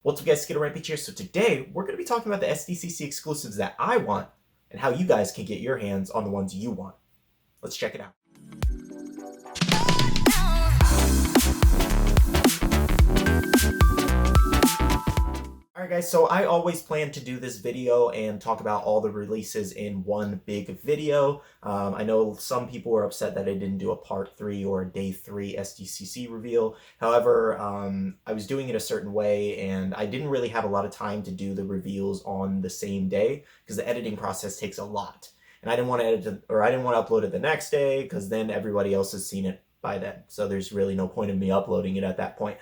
What's up guys, Skittlerampage here. So today we're going to be talking about the Sdcc exclusives that I want and how you guys can get your hands on the ones you want. Let's check it out. Alright guys, so I always plan to do this video and talk about all the releases in one big video. I know some people were upset that I didn't do a part 3 or a day 3 Sdcc reveal. However, I was doing it a certain way and I didn't really have a lot of time to do the reveals on the same day because the editing process takes a lot. And I didn't want to edit it, or I didn't want to upload it the next day because then everybody else has seen it by then. So there's really no point in me uploading it at that point.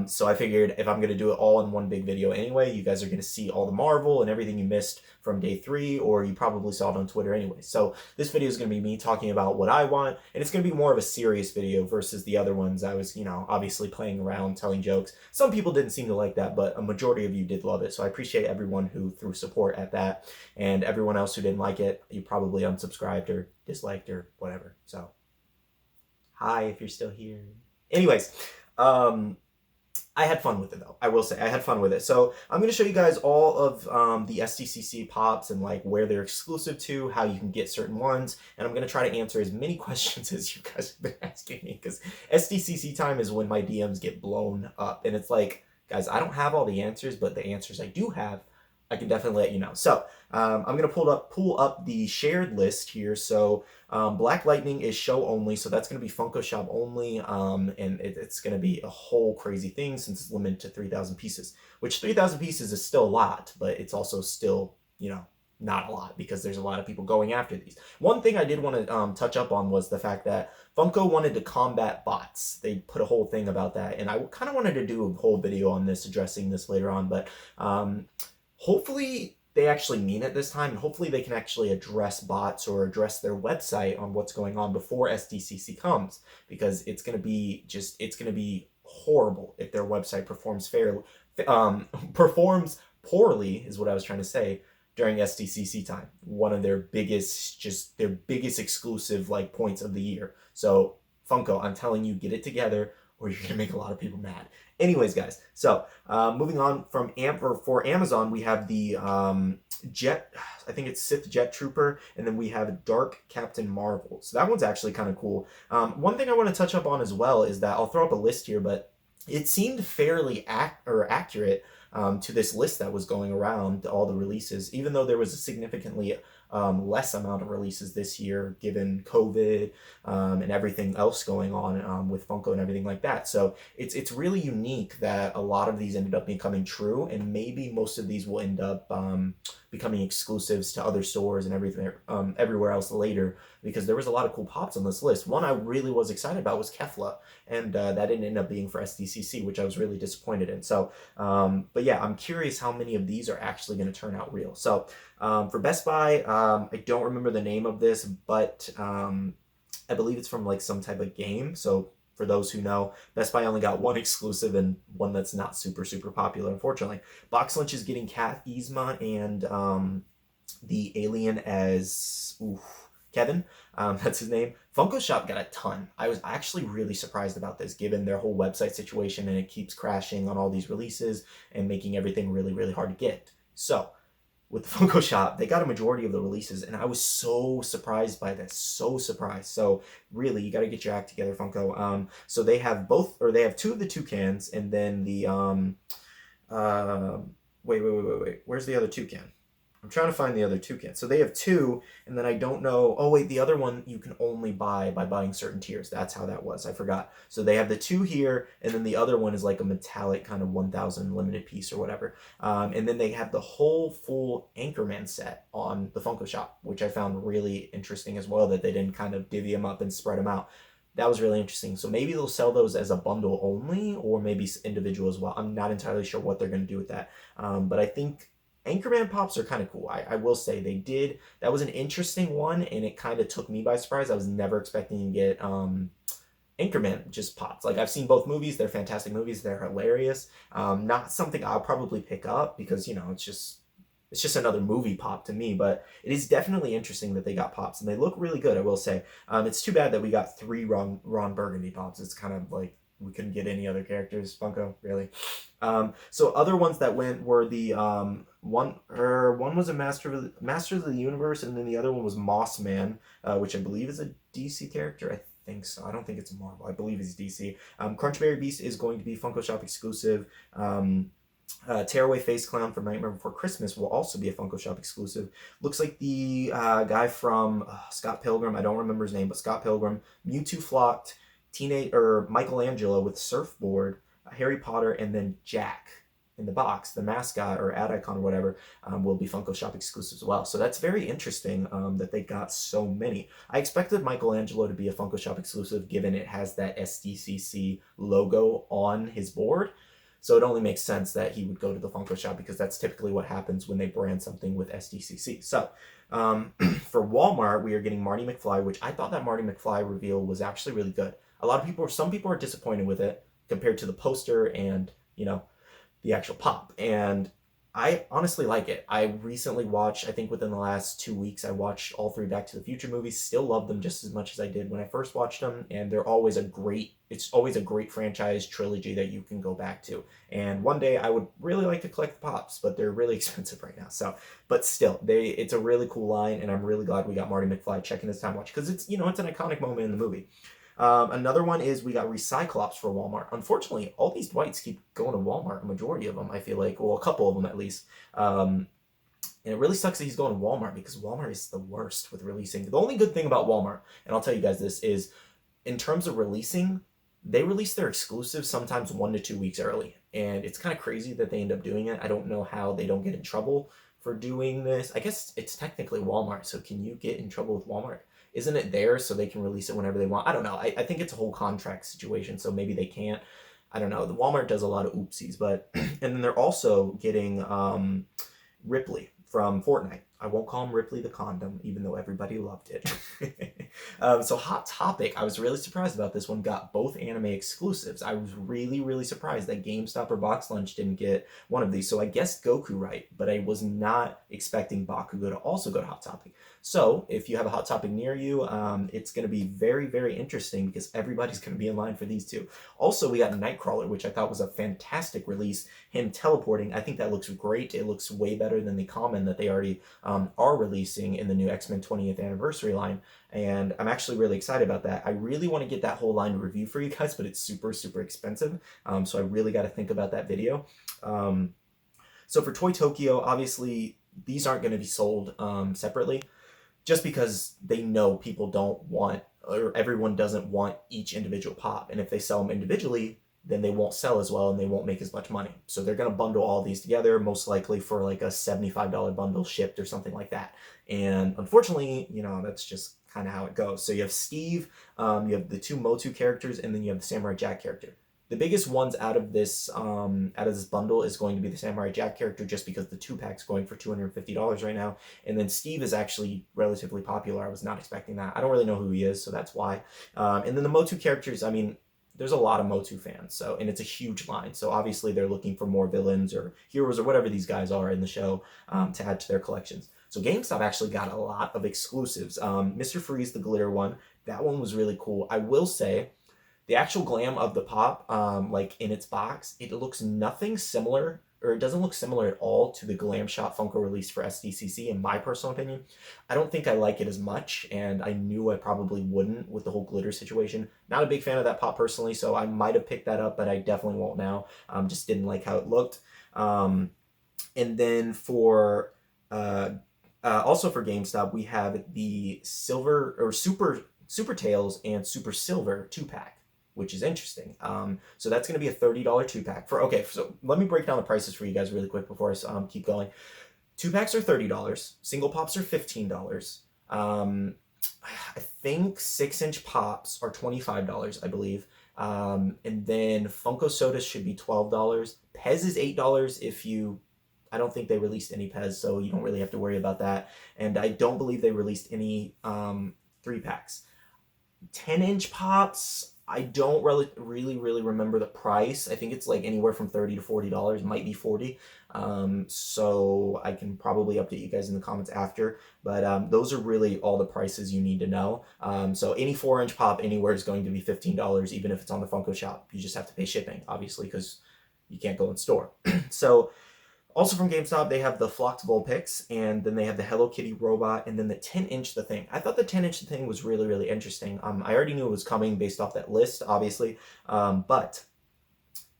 So I figured if I'm going to do it all in one big video anyway, you guys are going to see all the Marvel and everything you missed from day 3, or you probably saw it on Twitter anyway. So this video is going to be me talking about what I want, and it's going to be more of a serious video versus the other ones. I was, obviously playing around, telling jokes. Some people didn't seem to like that, but a majority of you did love it. So I appreciate everyone who threw support at that, and everyone else who didn't like it, you probably unsubscribed or disliked or whatever. So hi, if you're still here. Anyways, I had fun with it though. I will say I had fun with it. So I'm going to show you guys all of the Sdcc pops and like where they're exclusive to, how you can get certain ones, and I'm going to try to answer as many questions as you guys have been asking me, because Sdcc time is when my DMs get blown up, and it's like, guys, I don't have all the answers, but the answers I do have, I can definitely let you know. So I'm going to pull up the shared list here. So Black Lightning is show only, so that's going to be Funko Shop only, and it's going to be a whole crazy thing since it's limited to 3,000 pieces, which 3,000 pieces is still a lot, but it's also still, not a lot because there's a lot of people going after these. One thing I did want to touch up on was the fact that Funko wanted to combat bots. They put a whole thing about that, and I kind of wanted to do a whole video on this, addressing this later on, but hopefully they actually mean it this time, and hopefully they can actually address bots or address their website on what's going on before Sdcc comes, because it's going to be horrible if their website performs poorly is what I was trying to say during Sdcc time. One of their biggest exclusive like points of the year. So Funko, I'm telling you, get it together, or you're gonna make a lot of people mad. Anyways, guys, so moving on from for Amazon, we have the Jet, I think it's Sith Jet Trooper, and then we have Dark Captain Marvel. So that one's actually kind of cool. One thing I want to touch up on as well is that I'll throw up a list here, but it seemed fairly accurate to this list that was going around, all the releases, even though there was a significantly less amount of releases this year given COVID and everything else going on with Funko and everything like that. So it's really unique that a lot of these ended up becoming true, and maybe most of these will end up becoming exclusives to other stores and everything everywhere else later, because there was a lot of cool pops on this list. One I really was excited about was Kefla, and that didn't end up being for Sdcc, which I was really disappointed in. So but yeah, I'm curious how many of these are actually going to turn out real. So for Best Buy, I don't remember the name of this, but I believe it's from like some type of game. So for those who know, Best Buy only got one exclusive, and one that's not super popular, unfortunately. Box Lunch is getting Cat Yzma and the alien as Kevin. That's his name. Funko Shop got a ton. I was actually really surprised about this, given their whole website situation, and it keeps crashing on all these releases and making everything really hard to get. So with the Funko Shop, they got a majority of the releases, and I was so surprised by this. So surprised. So really, you got to get your act together, Funko. So they have they have 2 of the Toucans, and then the wait. Where's the other Toucan? I'm trying to find the other Toucan. So they have 2, and then I don't know. Oh wait, the other one you can only buy by buying certain tiers. That's how that was. I forgot. So they have the 2 here, and then the other one is like a metallic kind of 1,000 limited piece or whatever. And then they have the whole full Anchorman set on the Funko Shop, which I found really interesting as well, that they didn't kind of divvy them up and spread them out. That was really interesting. So maybe they'll sell those as a bundle only, or maybe individual as well. I'm not entirely sure what they're going to do with that. But I think Anchorman pops are kind of cool. I will say they did. That was an interesting one, and it kind of took me by surprise. I was never expecting to get Anchorman just pops. Like, I've seen both movies. They're fantastic movies. They're hilarious. Not something I'll probably pick up because, it's just another movie pop to me, but it is definitely interesting that they got pops, and they look really good, I will say. It's too bad that we got 3 Ron Burgundy pops. It's kind of like we couldn't get any other characters. Funko, really. So other ones that went were the one was a Masters of the Universe, and then the other one was Moss Man, which I believe is a DC character. I think so. I don't think it's a Marvel. I believe it's DC. Crunchberry Beast is going to be Funko Shop exclusive. Tearaway Face Clown from Nightmare Before Christmas will also be a Funko Shop exclusive. Looks like the guy from Scott Pilgrim, I don't remember his name, but Scott Pilgrim, Mewtwo Flocked, Michelangelo with Surfboard, Harry Potter, and then Jack in the box, the mascot or ad icon or whatever, will be Funko Shop exclusive as well. So that's very interesting that they got so many. I expected Michelangelo to be a Funko Shop exclusive given it has that Sdcc logo on his board. So it only makes sense that he would go to the Funko Shop because that's typically what happens when they brand something with Sdcc. So for Walmart, we are getting Marty Mcfly, which I thought that Marty McFly reveal was actually really good. Some people are disappointed with it compared to the poster and, the actual pop. And I honestly like it. I recently watched, I think within the last 2 weeks, I watched all 3 Back to the Future movies. Still love them just as much as I did when I first watched them. And it's always a great franchise trilogy that you can go back to. And one day I would really like to collect the pops, but they're really expensive right now. So, but still, it's a really cool line. And I'm really glad we got Marty McFly checking his time watch because it's an iconic moment in the movie. Another one is we got Recyclops for Walmart. Unfortunately, all these Dwights keep going to Walmart, a majority of them, I feel like. Well, a couple of them at least. And it really sucks that he's going to Walmart because Walmart is the worst with releasing. The only good thing about Walmart, and I'll tell you guys this, is in terms of releasing, they release their exclusives sometimes 1 to 2 weeks early. And it's kind of crazy that they end up doing it. I don't know how they don't get in trouble for doing this. I guess it's technically Walmart, so can you get in trouble with Walmart? Isn't it there so they can release it whenever they want? I don't know. I think it's a whole contract situation, so maybe they can't. I don't know. The Walmart does a lot of oopsies, but and then they're also getting Ripley from Fortnite. I won't call him Ripley the Condom, even though everybody loved it. So Hot Topic, I was really surprised about this one, got both anime exclusives. I was really, really surprised that GameStop or Box Lunch didn't get one of these. So I guessed Goku right, but I was not expecting Bakugo to also go to Hot Topic. So if you have a Hot Topic near you, it's going to be very, very interesting because everybody's going to be in line for these two. Also, we got Nightcrawler, which I thought was a fantastic release. Him teleporting, I think that looks great. It looks way better than the common that they already are releasing in the new X-Men 20th anniversary line. And I'm actually really excited about that. I really want to get that whole line to review for you guys, but it's super, super expensive. So I really got to think about that video. So for Toy Tokyo, obviously, these aren't going to be sold separately just because they know people don't want, or everyone doesn't want each individual pop. And if they sell them individually, then they won't sell as well and they won't make as much money. So they're going to bundle all these together, most likely for like a $75 bundle shipped or something like that. And unfortunately, that's just kind of how it goes. So you have Steve, you have the 2 Motu characters, and then you have the Samurai Jack character. The biggest ones out of this bundle is going to be the Samurai Jack character, just because the 2-pack's going for $250 right now. And then Steve is actually relatively popular. I was not expecting that. I don't really know who he is, so that's why. And then the Motu characters, there's a lot of Motu fans, and it's a huge line. So obviously they're looking for more villains or heroes or whatever these guys are in the show to add to their collections. So GameStop actually got a lot of exclusives. Mr. Freeze, the glitter one, that one was really cool. I will say, the actual glam of the pop, like in its box, it looks nothing similar, or it doesn't look similar at all to the Glam Shot Funko release for Sdcc, in my personal opinion. I don't think I like it as much, and I knew I probably wouldn't with the whole glitter situation. Not a big fan of that pop personally, so I might have picked that up, but I definitely won't now. Just didn't like how it looked. And then for also for GameStop, we have the Silver or Super Tails and Super Silver 2-pack, which is interesting. So that's going to be a $30 2-pack. So let me break down the prices for you guys really quick before I keep going. 2-packs are $30. Single pops are $15. I think 6-inch pops are $25, I believe. And then Funko Sodas should be $12. Pez is $8 I don't think they released any Pez, so you don't really have to worry about that. And I don't believe they released any 3-packs. 10-inch pops, I don't really remember the price. I think it's like anywhere from $30 to $40. Might be 40. So I can probably update you guys in the comments after. But those are really all the prices you need to know. So any 4-inch pop anywhere is going to be $15, even if it's on the Funko Shop. You just have to pay shipping, obviously, because you can't go in store. So also from GameStop, they have the Flocked Vulpix, and then they have the Hello Kitty robot, and then the 10-inch The Thing. I thought the 10-inch The Thing was really interesting. I already knew it was coming based off that list, obviously, but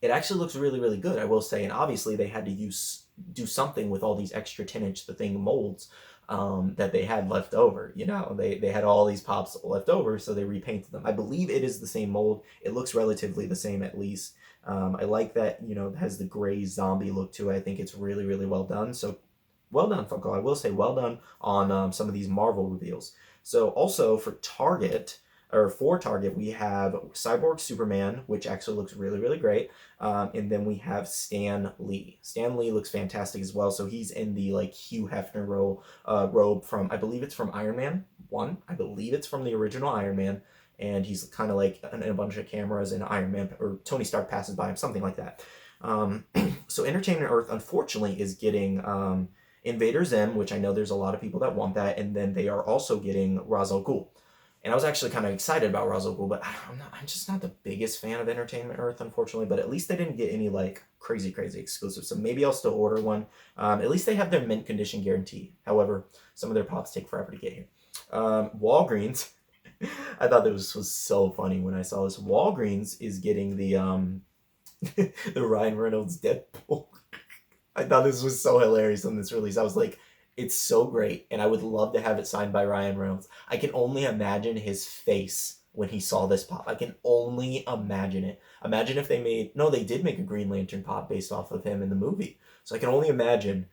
it actually looks really good, I will say. And obviously, they had to do something with all these extra 10-inch The Thing molds that they had left over. You know, they had all these pops left over, so they repainted them. I believe it is the same mold. It looks relatively the same, at least. I like that, you know, it has the gray zombie look to it. I think it's really well done. So well done, Funko. I will say well done on some of these Marvel reveals. So also for Target, we have Cyborg Superman, which actually looks really great. And then we have Stan Lee. Stan Lee looks fantastic as well. So he's in the like Hugh Hefner robe from, I believe it's from Iron Man 1. I believe it's from the original Iron Man. And he's kind of like in a bunch of cameras, and Iron Man or Tony Stark passes by him, something like that. So Entertainment Earth, unfortunately, is getting Invader Zim, which I know there's a lot of people that want that, and then they are also getting Ra's al Ghul. And I was actually kind of excited about Ra's al Ghul, but I'm just not the biggest fan of Entertainment Earth, unfortunately. But at least they didn't get any like crazy exclusives, so maybe I'll still order one. At least they have their mint condition guarantee. However, some of their pops take forever to get here. Walgreens. I thought this was so funny when I saw this. Walgreens is getting the the Ryan Reynolds Deadpool. I thought this was so hilarious on this release. I was like, it's so great, and I would love to have it signed by Ryan Reynolds. I can only imagine his face when he saw this pop. I can only imagine it. Imagine if they did make a Green Lantern pop based off of him in the movie. So I can only imagine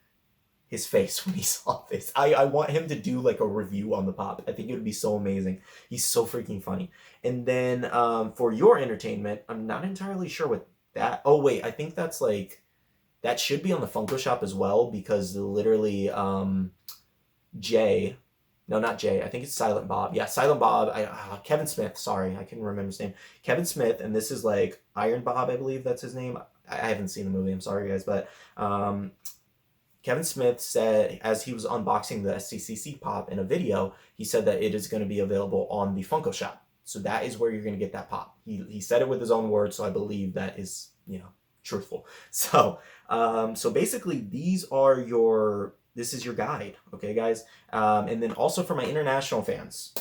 his face when he saw this. I want him to do like a review on the pop. I think it would be so amazing. He's so freaking funny. And then for your entertainment, I'm not entirely sure what that. Oh wait, I think that's like that should be on the Funko Shop as well, because literally Jay. No, not Jay. I think it's Silent Bob. Yeah, Silent Bob. Kevin Smith. Sorry, I couldn't remember his name. Kevin Smith, and this is like Iron Bob, I believe that's his name. I haven't seen the movie. I'm sorry, guys, but Kevin Smith said, as he was unboxing the Sdcc pop in a video, he said that it is going to be available on the Funko Shop. So that is where you're going to get that pop. He said it with his own words, so I believe that is, you know, truthful. So so basically this is your guide, okay, guys? And then also for my international fans,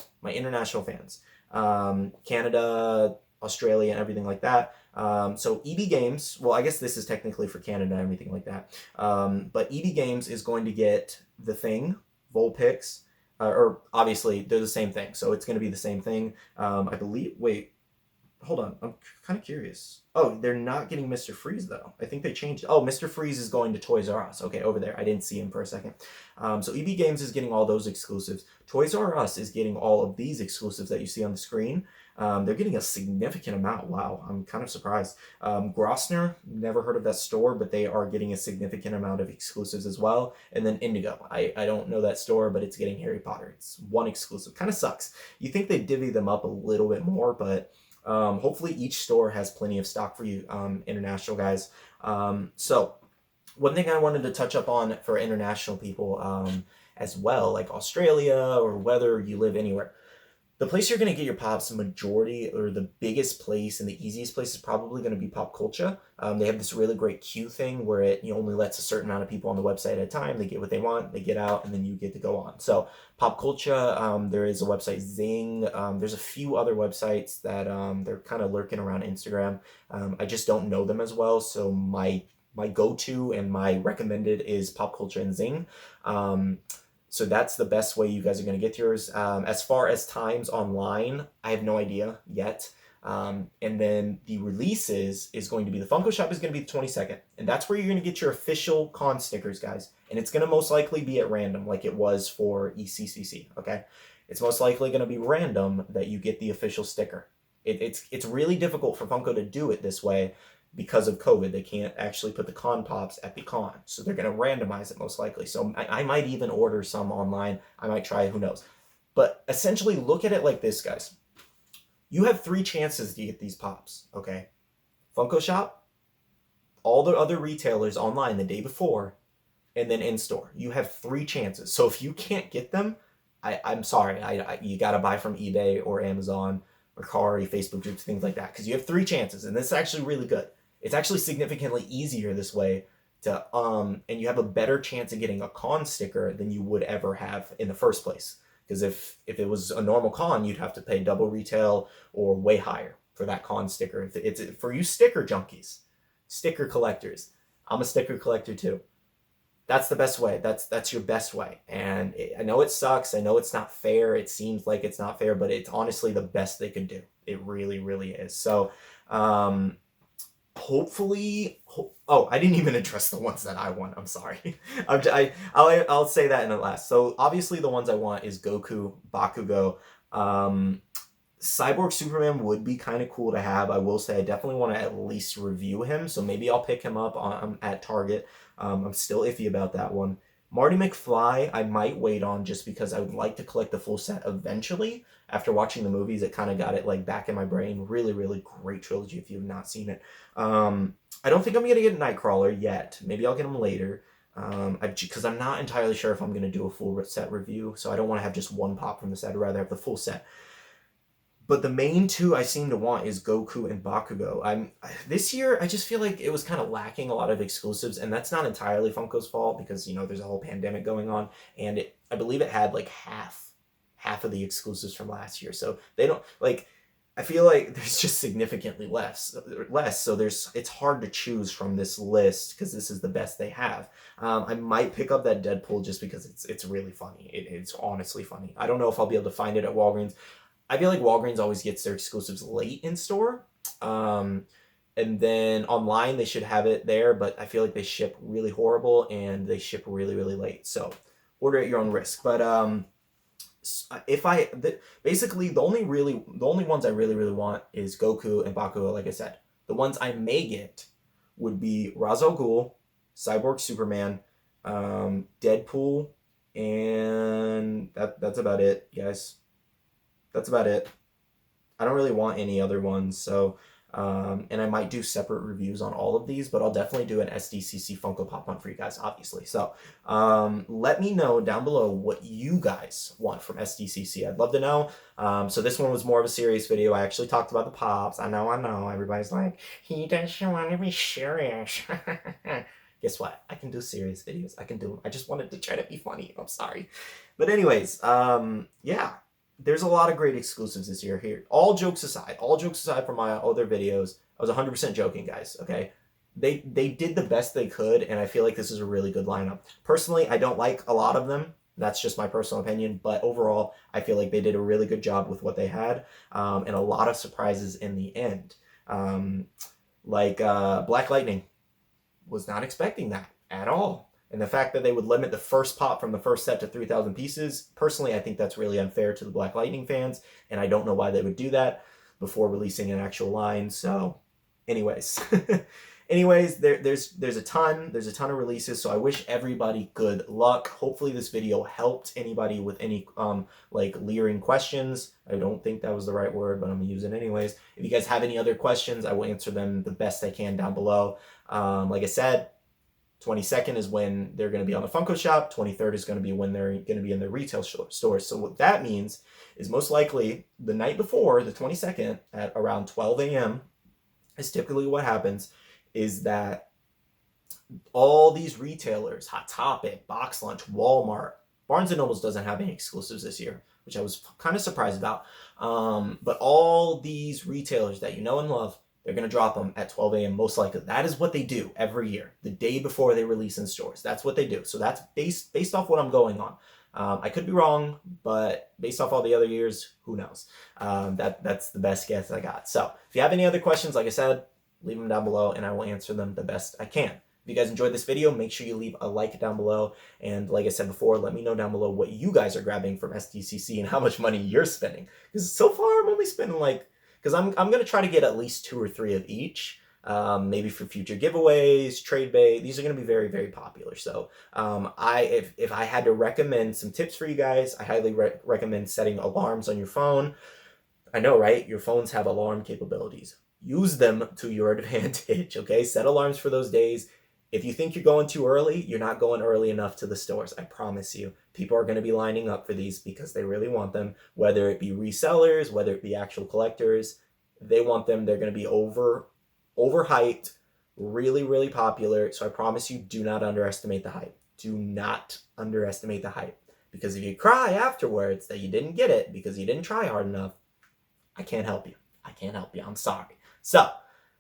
Canada, Australia, and everything like that. So EB Games, well, I guess this is technically for Canada and everything like that. But EB Games is going to get The Thing, Vulpix, or obviously they're the same thing. So it's going to be the same thing. I believe, wait, hold on. I'm kind of curious. Oh, they're not getting Mr. Freeze though. I think they changed it. Oh, Mr. Freeze is going to Toys R Us. Okay, over there. I didn't see him for a second. So EB Games is getting all those exclusives. Toys R Us is getting all of these exclusives that you see on the screen. They're getting a significant amount. Wow, I'm kind of surprised. Grossner, never heard of that store, but they are getting a significant amount of exclusives as well. And then Indigo, I don't know that store, but it's getting Harry Potter. It's one exclusive. Kind of sucks. You think they divvy them up a little bit more, but hopefully each store has plenty of stock for you international guys. So one thing I wanted to touch up on for international people as well, like Australia or whether you live anywhere. The place you're going to get your pops, majority or the biggest place and the easiest place is probably going to be Pop Culture. They have this really great queue thing where it only lets a certain amount of people on the website at a time. They get what they want, they get out, and then you get to go on. So Pop Culture, there is a website, Zing. There's a few other websites that they're kind of lurking around Instagram. I just don't know them as well, so my go-to and my recommended is Pop Culture and Zing. So that's the best way you guys are going to get yours. As far as times online, I have no idea yet. And then the releases is going to be, the Funko Shop is going to be the 22nd. And that's where you're going to get your official con stickers, guys. And it's going to most likely be at random like it was for ECCC, okay? It's most likely going to be random that you get the official sticker. It's really difficult for Funko to do it this way because of COVID. They can't actually put the con pops at the con. So they're going to randomize it most likely. So I might even order some online. I might try, who knows. But essentially look at it like this, guys. You have 3 chances to get these pops, okay? Funko Shop, all the other retailers online the day before, and then in store. You have 3 chances. So if you can't get them, I'm sorry. You got to buy from eBay or Amazon or Mercari, Facebook groups, things like that, because you have 3 chances, and this is actually really good. It's actually significantly easier this way to and you have a better chance of getting a con sticker than you would ever have in the first place. Because if it was a normal con, you'd have to pay double retail or way higher for that con sticker. It's for you sticker junkies, sticker collectors. I'm a sticker collector too. That's the best way. That's your best way. And I know it sucks. I know it's not fair. It seems like it's not fair, but it's honestly the best they could do. It really, really is. So, hopefully, oh, I didn't even address the ones that I want. I'm sorry. I'll say that in the last. So obviously the ones I want is Goku, Bakugo. Cyborg Superman would be kind of cool to have. I will say I definitely want to at least review him, so maybe I'll pick him up at Target. I'm still iffy about that one. Marty Mcfly, I might wait on just because I would like to collect the full set eventually. After watching the movies, it kind of got it like back in my brain. Really, really great trilogy if you have not seen it. I don't think I'm going to get Nightcrawler yet. Maybe I'll get him later. Because I'm not entirely sure if I'm going to do a full set review, so I don't want to have just one pop from the set. I'd rather have the full set. But the main 2 I seem to want is Goku and Bakugo. This year, I just feel like it was kind of lacking a lot of exclusives, and that's not entirely Funko's fault because, there's a whole pandemic going on, and I believe it had like half of the exclusives from last year. So they don't, like, I feel like there's just significantly less. So it's hard to choose from this list because this is the best they have. I might pick up that Deadpool just because it's really funny. It's honestly funny. I don't know if I'll be able to find it at Walgreens. I feel like Walgreens always gets their exclusives late in store. And then online, they should have it there, but I feel like they ship really horrible and they ship really, really late. So order at your own risk. But basically the only ones I really, really want is Goku and Bakugo, like I said. The ones I may get would be Ra's al Ghul, Cyborg Superman, Deadpool, and that's about it, guys. That's about it. I don't really want any other ones, so and I might do separate reviews on all of these, but I'll definitely do an Sdcc Funko Pop one for you guys, obviously. So let me know down below what you guys want from Sdcc. I'd love to know. So this one was more of a serious video. I actually talked about the pops. I know. Everybody's like, he doesn't want to be serious. Guess what? I can do serious videos. I can do them. I just wanted to try to be funny. I'm sorry. But anyways, yeah. There's a lot of great exclusives this year here. All jokes aside from my other videos, I was 100% joking, guys, okay? They did the best they could, and I feel like this is a really good lineup. Personally, I don't like a lot of them. That's just my personal opinion, but overall, I feel like they did a really good job with what they had, and a lot of surprises in the end. Black Lightning. Was not expecting that at all. And the fact that they would limit the first pop from the first set to 3,000 pieces, personally, I think that's really unfair to the Black Lightning fans, and I don't know why they would do that before releasing an actual line. So, anyways, there's a ton of releases. So I wish everybody good luck. Hopefully, this video helped anybody with any leering questions. I don't think that was the right word, but I'm gonna use it anyways. If you guys have any other questions, I will answer them the best I can down below. Like I said, 22nd is when they're going to be on the Funko Shop. 23rd is going to be when they're going to be in their retail stores. So what that means is most likely the night before, the 22nd, at around 12 a.m., is typically what happens, is that all these retailers, Hot Topic, Box Lunch, Walmart, Barnes & Nobles doesn't have any exclusives this year, which I was kind of surprised about. But all these retailers that you know and love, they're going to drop them at 12 a.m. most likely. That is what they do every year, the day before they release in stores. That's what they do. So that's based off what I'm going on. I could be wrong, but based off all the other years, who knows? That's the best guess I got. So if you have any other questions, like I said, leave them down below and I will answer them the best I can. If you guys enjoyed this video, make sure you leave a like down below. And like I said before, let me know down below what you guys are grabbing from Sdcc and how much money you're spending. Because so far I'm only spending because I'm going to try to get at least 2 or 3 of each, maybe for future giveaways, trade bait. These are going to be very, very popular. So if I had to recommend some tips for you guys, I highly recommend setting alarms on your phone. I know, right? Your phones have alarm capabilities. Use them to your advantage, okay? Set alarms for those days. If you think you're going too early, you're not going early enough to the stores. I promise you. People are going to be lining up for these because they really want them, whether it be resellers, whether it be actual collectors. They want them. They're going to be overhyped, really, really popular. So I promise you, do not underestimate the hype. Do not underestimate the hype. Because if you cry afterwards that you didn't get it because you didn't try hard enough, I can't help you. I can't help you. I'm sorry. So,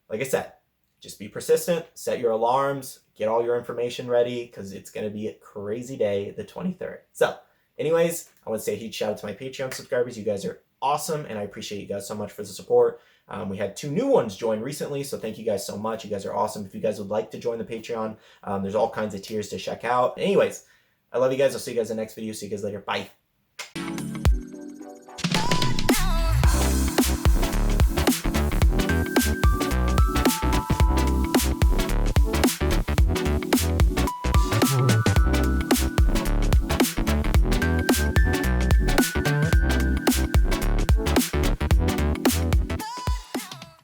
like I said, just be persistent, set your alarms, get all your information ready, because it's going to be a crazy day, the 23rd. So, anyways, I want to say a huge shout out to my Patreon subscribers. You guys are awesome, and I appreciate you guys so much for the support. We had 2 new ones join recently, so thank you guys so much. You guys are awesome. If you guys would like to join the Patreon, there's all kinds of tiers to check out. Anyways, I love you guys. I'll see you guys in the next video. See you guys later. Bye.